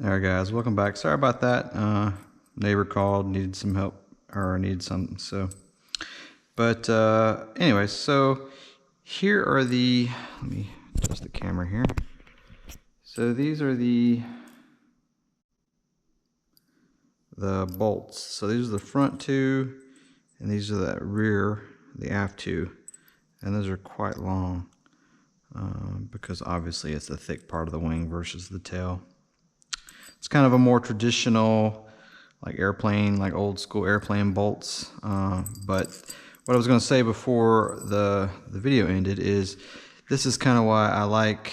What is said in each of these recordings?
Alright guys, welcome back. Sorry about that. Neighbor called, needed some help, or needed something, so. But anyway, so here are the, let me adjust the camera here. So these are the bolts. So these are the front two, and these are the rear, the aft two. And those are quite long, because obviously it's the thick part of the wing versus the tail. It's kind of a more traditional, like airplane, like old school airplane bolts. But what I was going to say before the video ended is this is kind of why I like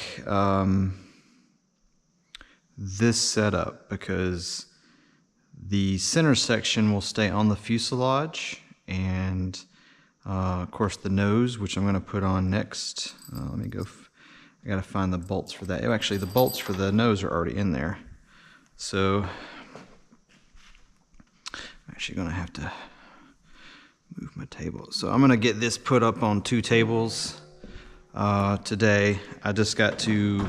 this setup, because the center section will stay on the fuselage, and of course the nose, which I'm going to put on next. Let me go. I got to find the bolts for that. Actually, the bolts for the nose are already in there. So I'm actually going to have to move my table. So I'm going to get this put up on 2 tables today. I just got to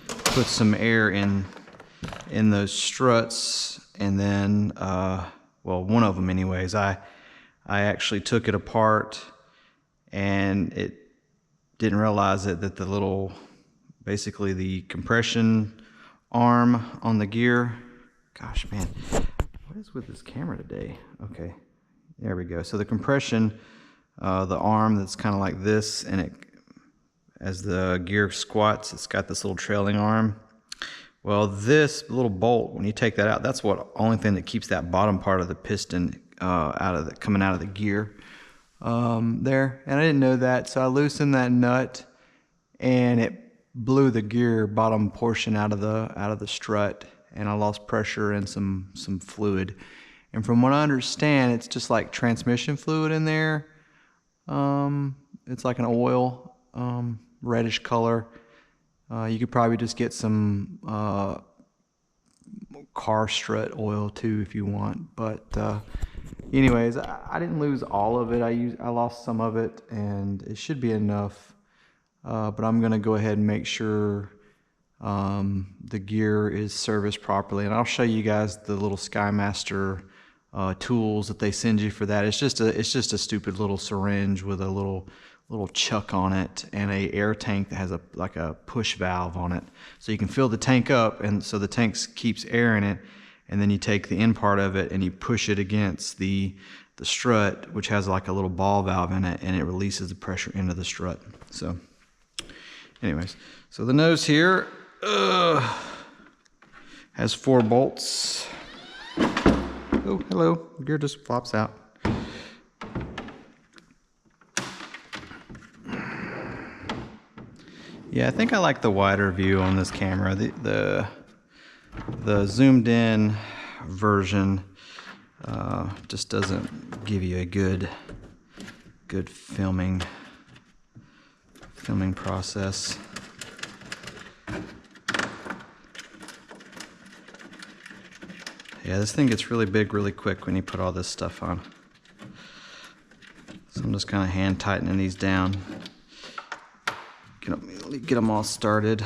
put some air in those struts, and then well, one of them anyways. I actually took it apart, and it didn't realize that the little, basically the compression arm on the gear. Gosh, man, what is with this camera today? Okay, there we go. So the compression, the arm that's kind of like this, and it, as the gear squats, it's got this little trailing arm. Well, this little bolt, when you take that out, that's what only thing that keeps that bottom part of the piston coming out of the gear there. And I didn't know that, so I loosened that nut, and it blew the gear bottom portion out of the strut, and I lost pressure and some fluid. And from what I understand, it's just like transmission fluid in there. It's like an oil, reddish color. You could probably just get some car strut oil too if you want. But anyways, I didn't lose all of it. I lost some of it, and it should be enough. But I'm going to go ahead and make sure the gear is serviced properly, and I'll show you guys the little SkyMaster tools that they send you for that. It's just a stupid little syringe with a little chuck on it, and a air tank that has like a push valve on it, so you can fill the tank up, and so the tank keeps air in it, and then you take the end part of it and you push it against the strut, which has like a little ball valve in it, and it releases the pressure into the strut. So anyways, so the nose here has 4 bolts. Oh, hello, the gear just flops out. Yeah, I think I like the wider view on this camera. The zoomed in version just doesn't give you a good filming process. Yeah, this thing gets really big really quick when you put all this stuff on. So I'm just kind of hand tightening these down. Get them all started.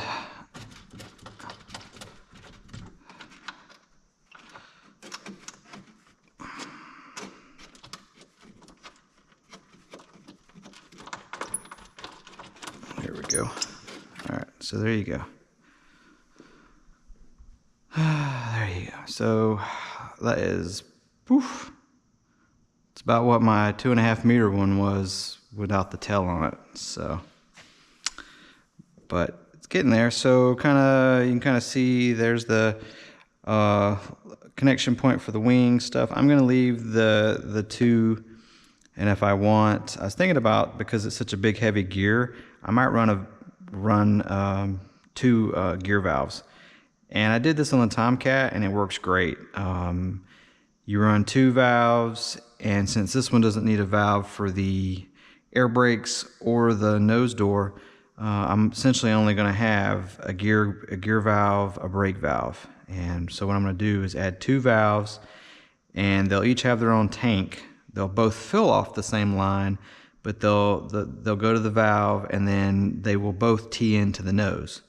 There we go. All right, so there you go. There you go. So that is, poof. It's about what my 2.5 meter one was without the tail on it. So, but it's getting there. So you can kind of see there's the connection point for the wing stuff. I'm going to leave the 2, and if I want, I was thinking about, because it's such a big heavy gear, I might run 2 gear valves. And I did this on the Tomcat, and it works great. You run 2 valves, and since this one doesn't need a valve for the air brakes or the nose door, I'm essentially only going to have a gear valve, a brake valve. And so what I'm going to do is add 2 valves, and they'll each have their own tank. They'll both fill off the same line, but they'll go to the valve, and then they will both tee into the nose.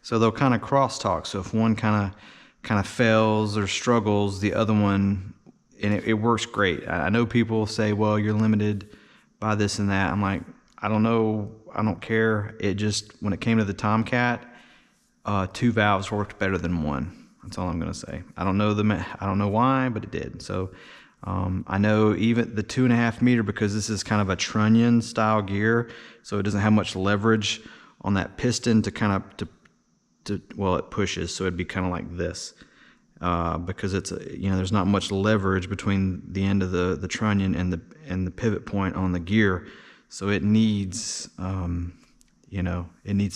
So they'll kind of crosstalk. So if one kind of kind of fails or struggles, the other one, and it works great. I know people say, well, you're limited by this and that. I'm like, I don't know, I don't care. It just, when it came to the Tomcat, 2 valves worked better than 1. That's all I'm gonna say. I don't know why, but it did. So I know even the 2.5 meter, because this is kind of a trunnion style gear, so it doesn't have much leverage on that piston to kind of well, it pushes, so it'd be kind of like this, because it's there's not much leverage between the end of the trunnion and the pivot point on the gear, so it needs it needs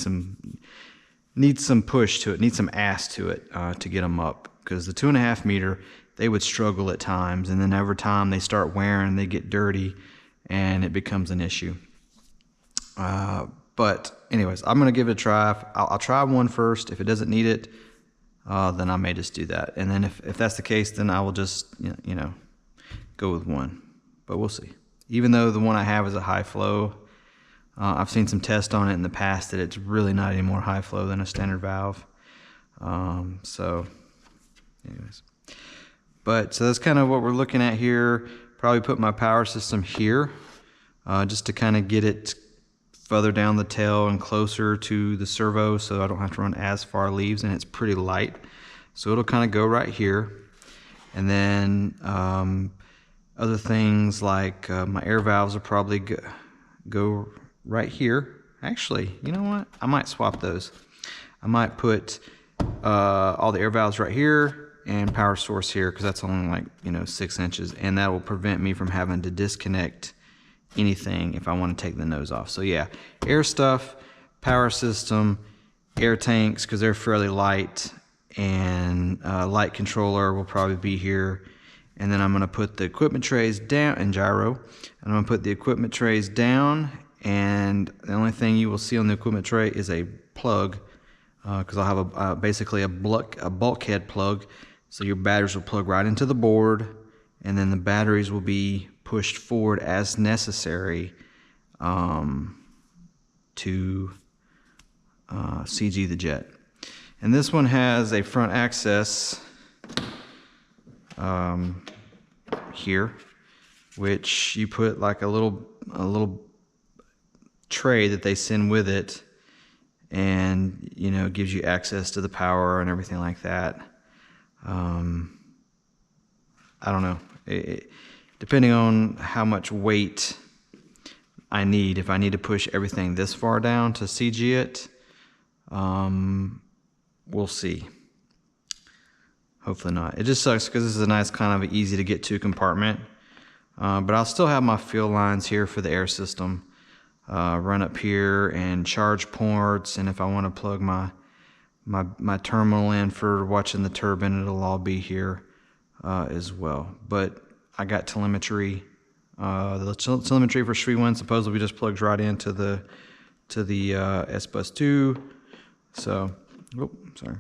some push to it, needs some ass to it to get them up, because the 2.5 meter, they would struggle at times, and then over time they start wearing, they get dirty, and it becomes an issue. But anyways, I'm going to give it a try. I'll try one first. If it doesn't need it, then I may just do that. And then if that's the case, then I will just, go with 1. But we'll see. Even though the one I have is a high flow, I've seen some tests on it in the past that it's really not any more high flow than a standard valve. So anyways. So that's kind of what we're looking at here. Probably put my power system here, just to kind of get it further down the tail and closer to the servo, so I don't have to run as far leaves, and it's pretty light, so it'll kind of go right here. And then other things like my air valves will probably go right here. Actually, you know what, I might swap those. I might put all the air valves right here and power source here, because that's only like 6 inches, and that will prevent me from having to disconnect anything if I want to take the nose off. So yeah, air stuff, power system, air tanks, because they're fairly light, and light controller will probably be here. And then I'm going to put the equipment trays down, and gyro, and I'm going to put the equipment trays down, and the only thing you will see on the equipment tray is a plug, because I'll have basically a bulkhead plug, so your batteries will plug right into the board, and then the batteries will be pushed forward as necessary to CG the jet. And this one has a front access here, which you put like a little tray that they send with it, and gives you access to the power and everything like that. I don't know. Depending on how much weight I need, if I need to push everything this far down to CG it, we'll see. Hopefully not. It just sucks because this is a nice kind of easy to get to compartment. But I'll still have my fill lines here for the air system. Run up here, and charge ports, and if I want to plug my terminal in for watching the turbine, it'll all be here as well. But I got telemetry. The telemetry for SHRI-1 supposedly just plugs right into the S-Bus 2. So, oh, sorry.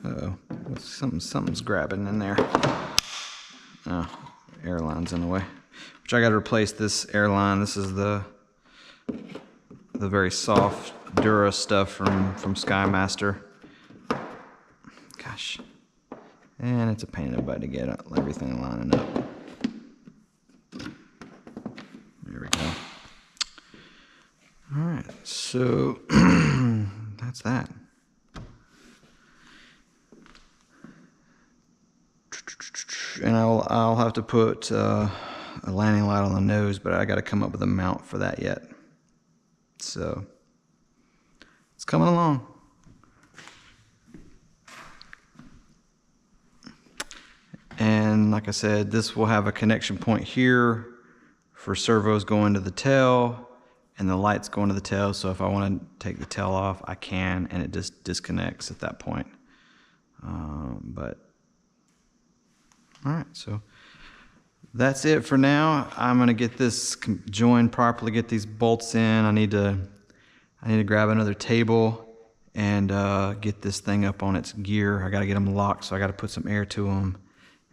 Uh-oh, something's grabbing in there. Oh, airline's in the way. Which I got to replace this airline. This is the very soft Dura stuff from SkyMaster. Gosh, and it's a pain in the butt to get everything lining up. There we go. All right, so that's that. And I'll have to put a landing light on the nose, but I got to come up with a mount for that yet. So it's coming along. And like I said, this will have a connection point here for servos going to the tail, and the lights going to the tail. So if I want to take the tail off, I can, and it just disconnects at that point. But all right, so that's it for now. I'm gonna get this joined properly, get these bolts in. I need to grab another table and get this thing up on its gear. I gotta get them locked, so I gotta put some air to them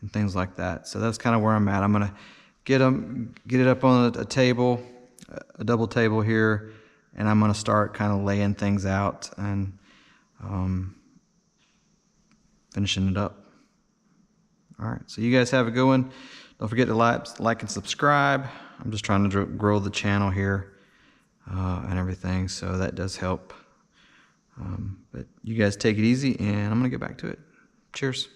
and things like that. So that's kind of where I'm at. I'm gonna get it up on a table, a double table here, and I'm gonna start kind of laying things out and finishing it up. All right, so you guys have a good one. Don't forget to like and subscribe. I'm just trying to grow the channel here and everything, so that does help. But you guys take it easy, and I'm gonna get back to it. Cheers.